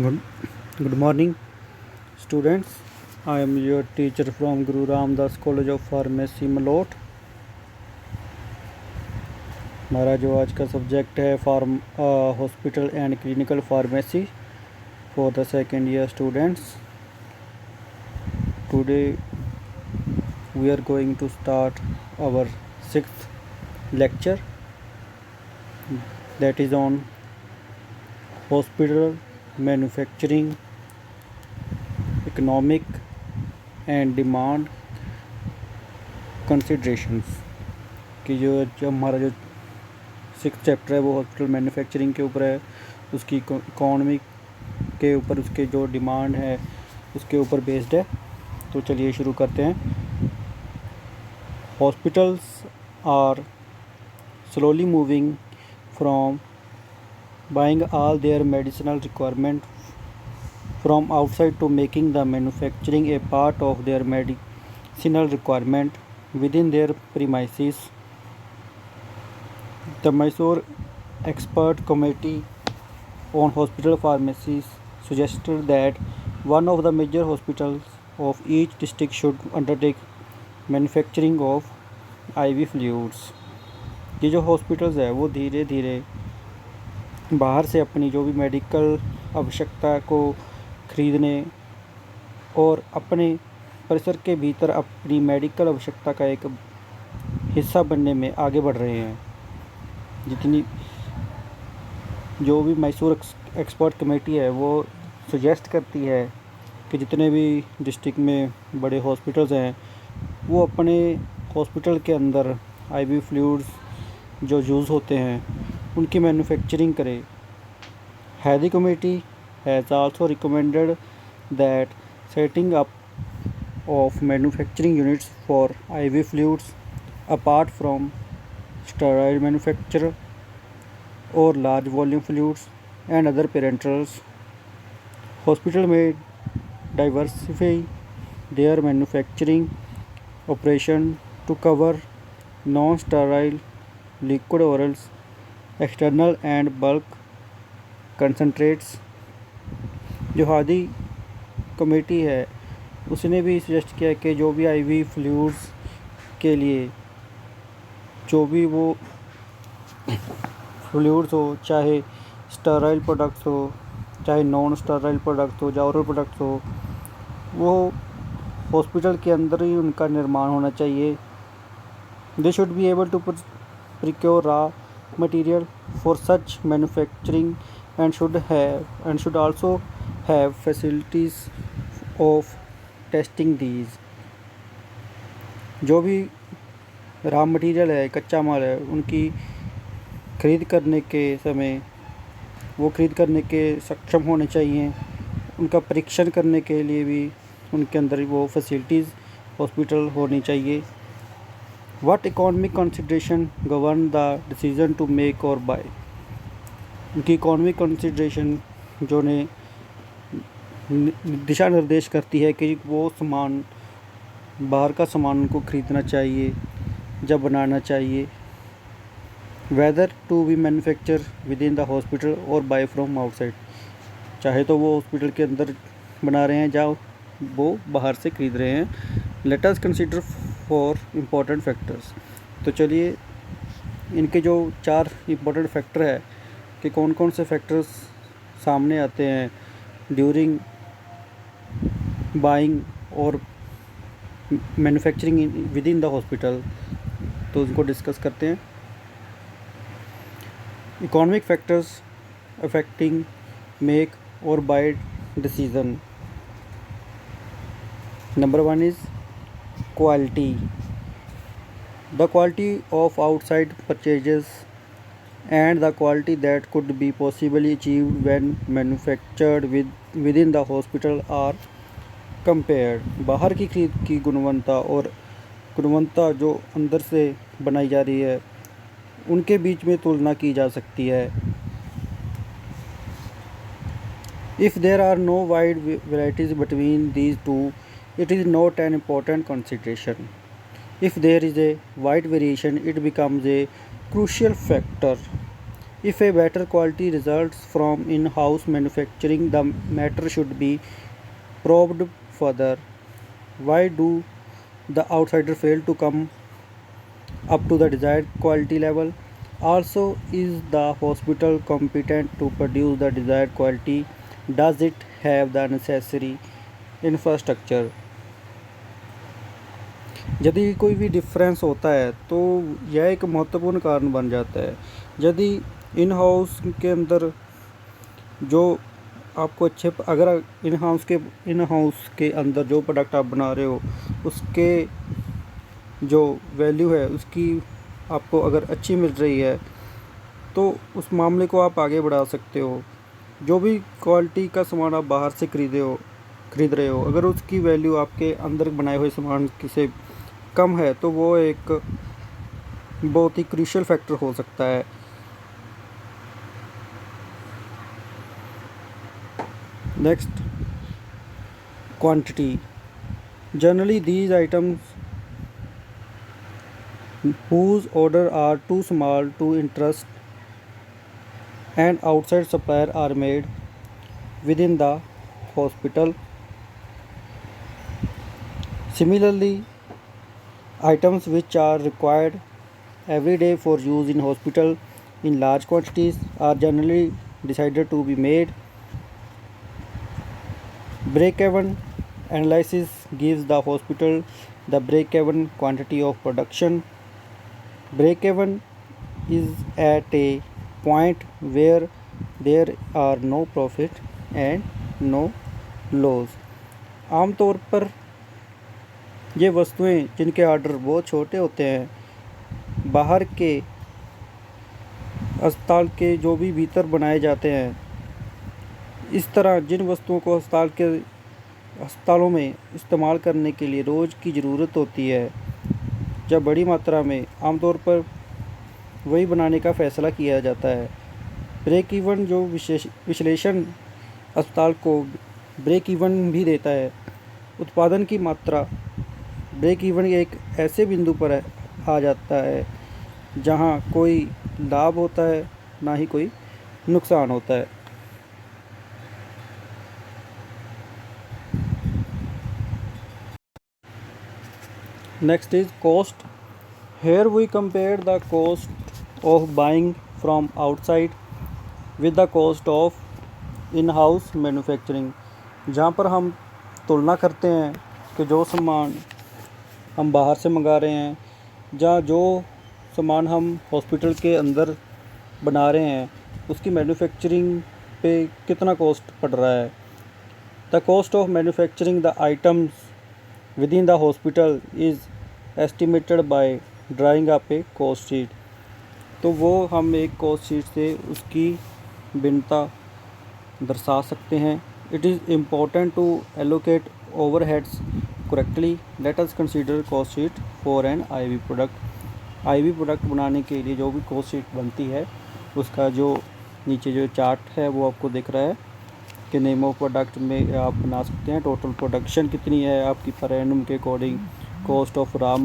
Good, good morning, students. I am your teacher from Guru Ramdas College of Pharmacy, Malot. हमारा जो आज का subject है hospital and clinical pharmacy for the second year students. Today we are going to start our sixth lecture, that is on hospital manufacturing, economic and demand considerations. कि जो हमारा जो six chapter है वो हॉस्पिटल मैन्युफैक्चरिंग के ऊपर है, उसकी इकोनॉमी के ऊपर, उसके जो डिमांड है उसके ऊपर बेस्ड है. तो चलिए शुरू करते हैं. Hospitals are slowly moving from buying all their medicinal requirement from outside to making the manufacturing a part of their medicinal requirement within their premises. The Mysore Expert Committee on Hospital Pharmacies suggested that one of the major hospitals of each district should undertake manufacturing of IV fluids. ये जो hospitals है वो धीरे धीरे बाहर से अपनी जो भी मेडिकल आवश्यकता को खरीदने और अपने परिसर के भीतर अपनी मेडिकल आवश्यकता का एक हिस्सा बनने में आगे बढ़ रहे हैं. जितनी जो भी मैसूर एक्सपर्ट कमेटी है वो सजेस्ट करती है कि जितने भी डिस्ट्रिक्ट में बड़े हॉस्पिटल्स हैं वो अपने हॉस्पिटल के अंदर IV फ्लूइड्स जो यूज़ होते हैं उनकी मैन्युफैक्चरिंग करे. Hathi committee has also recommended that setting up of manufacturing units for IV fluids apart from sterile manufacture और large volume fluids and other parenterals. Hospital में diversify their manufacturing operation to cover non sterile liquid orals, external and bulk concentrates. जो Hadi committee है उसने भी suggest किया कि जो भी IV फ्लूइड्स के लिए जो भी वो फ्लूइड्स हो, चाहे स्टेराइल प्रोडक्ट्स हो, चाहे नॉन स्टेराइल प्रोडक्ट्स हो, या ओरल प्रोडक्ट्स हो, वो हॉस्पिटल के अंदर ही उनका निर्माण होना चाहिए. They should be able to procure raw material for such manufacturing and should also have facilities of testing these. जो भी रॉ मटेरियल है, कच्चा माल है, उनकी खरीद करने के समय वो खरीद करने के सक्षम होने चाहिए. उनका परीक्षण करने के लिए भी उनके अंदर वो फैसिलिटीज़ हॉस्पिटल होनी चाहिए. What economic consideration govern the decision to make or buy? उनकी इकोनॉमिक कंसिड्रेशन जो ने दिशा निर्देश करती है कि वो सामान बाहर का सामान उनको खरीदना चाहिए या बनाना चाहिए. Whether to be manufacture within the hospital और बाय फ्रॉम आउटसाइड. चाहे तो वो हॉस्पिटल के अंदर बना रहे हैं या वो बाहर से खरीद रहे हैं. Let us consider for important factors. तो चलिए इनके जो 4 इम्पोर्टेंट फैक्टर है कि कौन कौन से फैक्टर्स सामने आते हैं ड्यूरिंग बाइंग और manufacturing within the hospital, तो उनको डिस्कस करते हैं. इकोनॉमिक फैक्टर्स अफेक्टिंग मेक और buy decision. Number 1 is quality. The quality of outside purchases and the quality that could be possibly achieved when manufactured within the hospital are compared. बाहर की खरीद की गुणवत्ता और गुणवत्ता जो अंदर से बनाई जा रही है उनके बीच में तुलना की जा सकती है. If there are no wide varieties between these two, it is not an important consideration. If there is a wide variation, it becomes a crucial factor. If a better quality results from in-house manufacturing, the matter should be probed further. Why do the outsider fail to come up to the desired quality level? Also, is the hospital competent to produce the desired quality? Does it have the necessary infrastructure? यदि कोई भी difference होता है तो यह एक महत्वपूर्ण कारण बन जाता है। यदि इन हाउस के अंदर जो आपको अगर इन हाउस के अंदर जो प्रोडक्ट आप बना रहे हो उसके जो वैल्यू है उसकी आपको अगर अच्छी मिल रही है तो उस मामले को आप आगे बढ़ा सकते हो। जो भी क्वालिटी का सामान आप बाहर से खरीद रहे हो, अगर उसकी वैल्यू आपके अंदर बनाए हुए सामान से कम है तो वो एक बहुत ही क्रूशियल फैक्टर हो सकता है। Next, quantity. Generally these items whose order are too small to interest an outside supplier are made within the hospital. Similarly, items which are required every day for use in hospital in large quantities are generally decided to be made. Break-even analysis gives the hospital the break-even quantity of production. Break-even is at a point where there are no profit and no loss. आमतौर पर ये वस्तुएं जिनके order बहुत छोटे होते हैं बाहर के अस्पताल के जो भी भीतर बनाए जाते हैं, इस तरह जिन वस्तुओं को अस्पतालों में इस्तेमाल करने के लिए रोज़ की ज़रूरत होती है, जब बड़ी मात्रा में आमतौर पर वही बनाने का फ़ैसला किया जाता है। ब्रेक इवन जो विश्लेषण अस्पताल को ब्रेक इवन भी देता है। उत्पादन की मात्रा ब्रेक इवन एक ऐसे बिंदु पर आ जाता है जहां कोई लाभ होता है ना ही कोई नुकसान होता है। Next is cost. Here we compare the cost of buying from outside with the cost of in-house manufacturing। जहाँ पर हम तुलना करते हैं कि जो सामान हम बाहर से मंगा रहे हैं या जो सामान हम हॉस्पिटल के अंदर बना रहे हैं उसकी मैन्युफैक्चरिंग पे कितना कॉस्ट पड़ रहा है। The cost of manufacturing the items with in the hospital is estimated by drawing up A cost sheet. तो वो हम एक कॉस्ट शीट से उसकी भिन्नता दर्शा सकते हैं। It is important to allocate overheads correctly. Let us consider cost sheet for an IV product. IV product बनाने के लिए जो भी कॉस्ट शीट बनती है उसका जो नीचे जो चार्ट है वो आपको दिख रहा है कि नेम ऑफ प्रोडक्ट में आप बना सकते हैं। टोटल प्रोडक्शन कितनी है आपकी पर एनम के according, cost of raw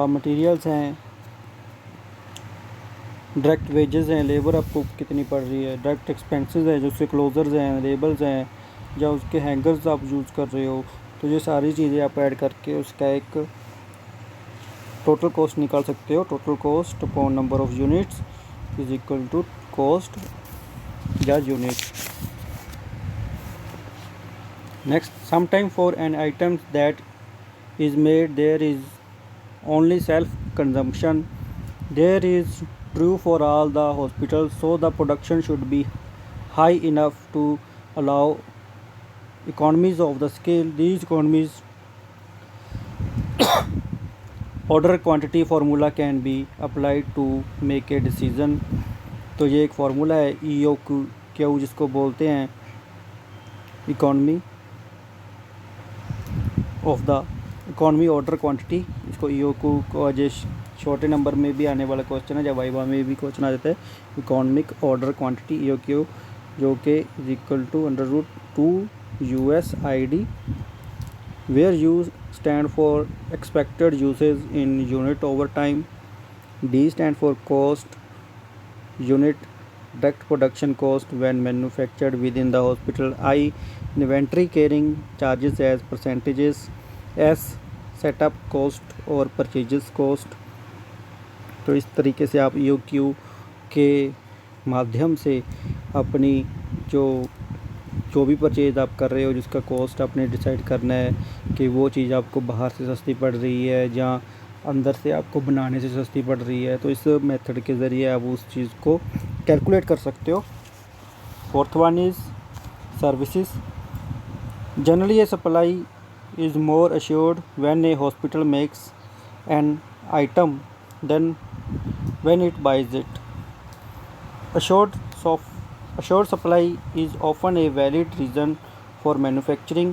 materials हैं, डायरेक्ट वेजेस हैं, लेबर आपको कितनी पड़ रही है, डायरेक्ट एक्सपेंसेस हैं जो उसके क्लोजर्स हैं, लेबल्स हैं या उसके हैंगर्स आप यूज़ कर रहे हो। तो ये सारी चीज़ें आप ऐड करके उसका एक टोटल कॉस्ट निकाल सकते हो। Total cost upon number of units is equal to cost या unit. Next, sometime for an items that is made there is only self consumption. There is true for all the hospitals, so the production should be high enough to allow economies of the scale. These economies order quantity formula can be applied to make a decision। तो ये एक formula है EOQ जिसको बोलते हैं economy of the economy order quantity. इसको EOQ को आज छोटे नंबर में भी आने वाला क्वेश्चन है, जब वाइवा में भी क्वेश्चन आ जाता है। इकॉनमिक ऑर्डर क्वांटिटी EOQ जो कि is equal to √2 USID, where U's stand for expected usage in unit over time, D stand for cost unit, direct production cost when manufactured within the hospital. I, inventory carrying charges as percentages. S, setup cost और purchases cost. तो इस तरीके से आप EOQ के माध्यम से अपनी जो भी परचेज़ आप कर रहे हो, जिसका कॉस्ट आपने डिसाइड करना है कि वो चीज़ आपको बाहर से सस्ती पड़ रही है या अंदर से आपको बनाने से सस्ती पड़ रही है, तो इस मेथड के ज़रिए आप उस चीज़ को कैलकुलेट कर सकते हो। Fourth one is services. Generally a supply is more assured when a hospital makes an item then when it buys it. Assured supply is often a valid reason for manufacturing.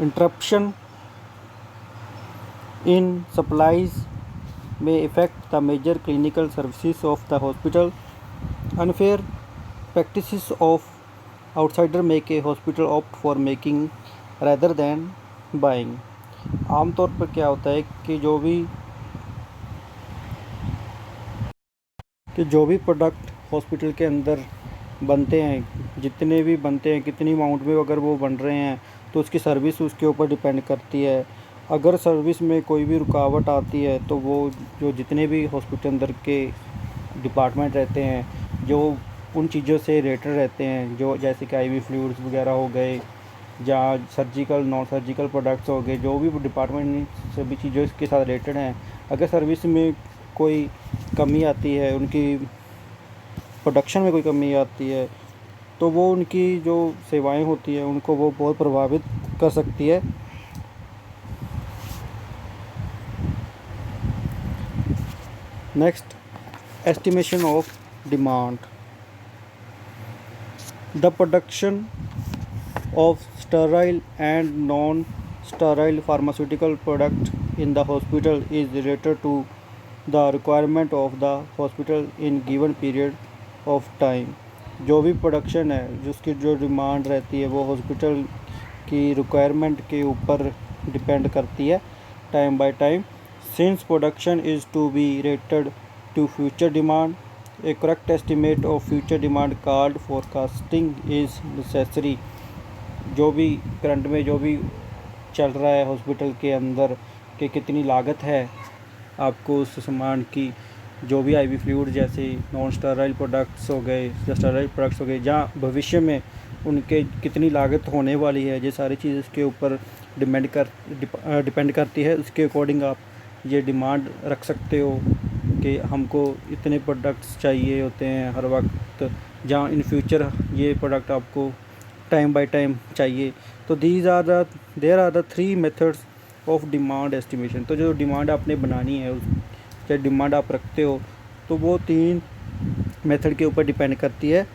Interruption in supplies may affect the major clinical services of the hospital. Unfair practices of outsider make a hospital opt for making rather than buying. आमतौर पर क्या होता है कि जो भी product hospital के अंदर बनते हैं, जितने भी बनते हैं, कितनी अमाउंट में अगर वो बन रहे हैं, तो उसकी सर्विस उसके ऊपर डिपेंड करती है। अगर सर्विस में कोई भी रुकावट आती है तो वो जो जितने भी हॉस्पिटल अंदर के डिपार्टमेंट रहते हैं, जो उन चीज़ों से रिलेटेड रहते हैं, जो जैसे कि IV फ्लूइड्स वगैरह हो गए या सर्जिकल नॉन सर्जिकल प्रोडक्ट्स हो गए, जो भी डिपार्टमेंट सभी चीज़ों इसके साथ रिलेटेड हैं, अगर सर्विस में कोई कमी आती है, उनकी प्रोडक्शन में कोई कमी आती है, तो वो उनकी जो सेवाएं होती हैं उनको वो बहुत प्रभावित कर सकती है। Next, estimation of demand. The production of sterile and non sterile pharmaceutical product in the hospital is related to the requirement of the hospital in given period of time. जो भी प्रोडक्शन है, जिसकी जो डिमांड रहती है, वो hospital की requirement के ऊपर डिपेंड करती है time by time. Since production is to be rated to future demand, a correct estimate of future demand called forecasting is necessary. जो भी करंट में जो भी चल रहा है हॉस्पिटल के अंदर कि कितनी लागत है आपको उस सामान की, जो भी IV फ्लूइड जैसे नॉन स्टेराइल प्रोडक्ट्स हो गए या स्टेराइल प्रोडक्ट्स हो गए, जहाँ भविष्य में उनके कितनी लागत होने वाली है, ये सारी चीज़ इसके ऊपर डिपेंड करती है। उसके अकॉर्डिंग आप ये डिमांड रख सकते हो कि हमको इतने प्रोडक्ट्स चाहिए होते हैं हर वक्त, जहाँ इन फ्यूचर ये प्रोडक्ट आपको टाइम बाय टाइम चाहिए। तो there are the 3 methods of demand estimation. तो जो डिमांड आपने बनानी है, चाहे डिमांड आप रखते हो, तो वो 3 मेथड के ऊपर डिपेंड करती है।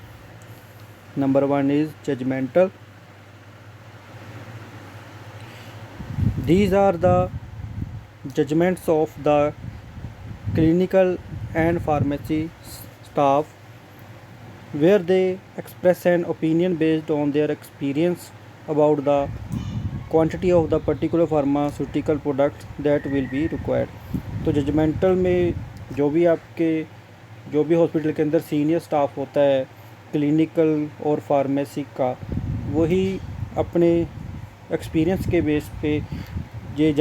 Number 1 is judgemental. These are the judgements of the clinical and pharmacy staff where they express an opinion based on their experience about the quantity of the particular pharmaceutical product that will be required. तो judgemental में जो भी hospital के अंदर senior staff होता है clinical और pharmacy का, वही अपने एक्सपीरियंस के बेस पे ये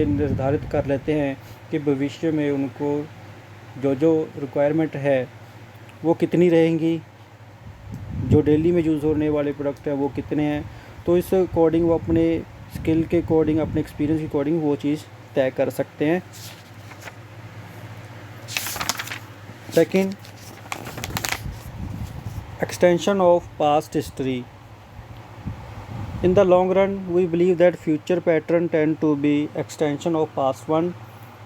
निर्धारित कर लेते हैं कि भविष्य में उनको जो रिक्वायरमेंट है वो कितनी रहेंगी, जो डेली में यूज़ होने वाले प्रोडक्ट हैं वो कितने हैं। तो इस अकॉर्डिंग वो अपने स्किल के अकॉर्डिंग, अपने एक्सपीरियंस के अकॉर्डिंग वो चीज़ तय कर सकते हैं। Second, extension of past history. In the long run, we believe that future pattern tend to be extension of past one.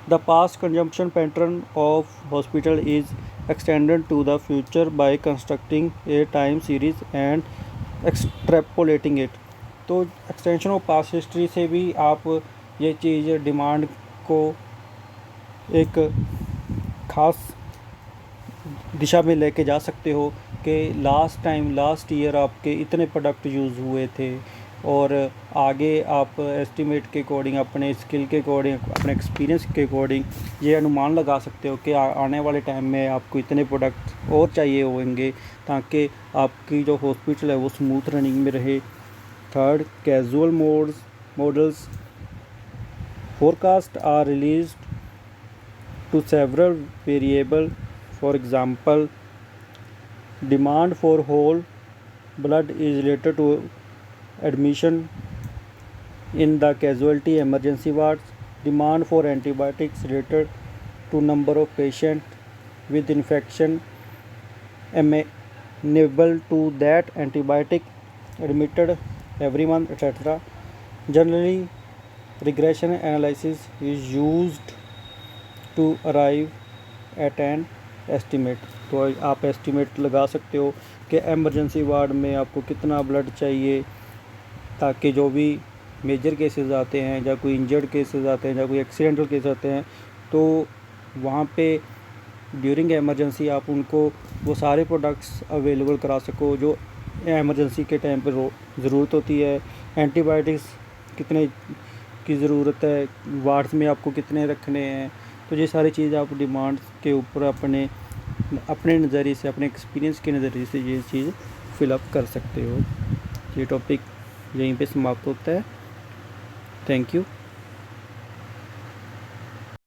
The past consumption pattern of hospital is extended to the future by constructing a time series and extrapolating it. तो extension of past history से भी आप ये चीज़ demand को एक ख़ास दिशा में लेके जा सकते हो कि लास्ट ईयर आपके इतने प्रोडक्ट यूज़ हुए थे, और आगे आप एस्टिमेट के अकॉर्डिंग, अपने स्किल के अकॉर्डिंग, अपने एक्सपीरियंस के अकॉर्डिंग ये अनुमान लगा सकते हो कि आने वाले टाइम में आपको इतने प्रोडक्ट और चाहिए होंगे ताकि आपकी जो हॉस्पिटल है वो स्मूथ रनिंग में रहे। Third, casual models forecasts are released to several variables. For example, demand for whole blood is related to admission in the casualty emergency wards. Demand for antibiotics related to number of patients with infection amenable to that antibiotic admitted every month, etc. Generally, regression analysis is used to arrive at an estimate. तो आप estimate लगा सकते हो कि emergency ward में आपको कितना blood चाहिए, ताकि जो भी मेजर केसेस आते हैं या कोई इंजर्ड केसेस आते हैं या कोई एक्सीडेंटल केस आते हैं तो वहाँ पे ड्यूरिंग एमरजेंसी आप उनको वो सारे प्रोडक्ट्स अवेलेबल करा सको जो एमरजेंसी के टाइम पर ज़रूरत होती है। एंटीबायोटिक्स कितने की ज़रूरत है, वार्ड्स में आपको कितने रखने हैं, तो ये सारी चीज़ आप डिमांड के ऊपर अपने नज़रिए से, अपने एक्सपीरियंस के नज़रिए से ये चीज़ फिलअप कर सकते हो। ये टॉपिक यहीं पे समाप्त होता है। Thank you.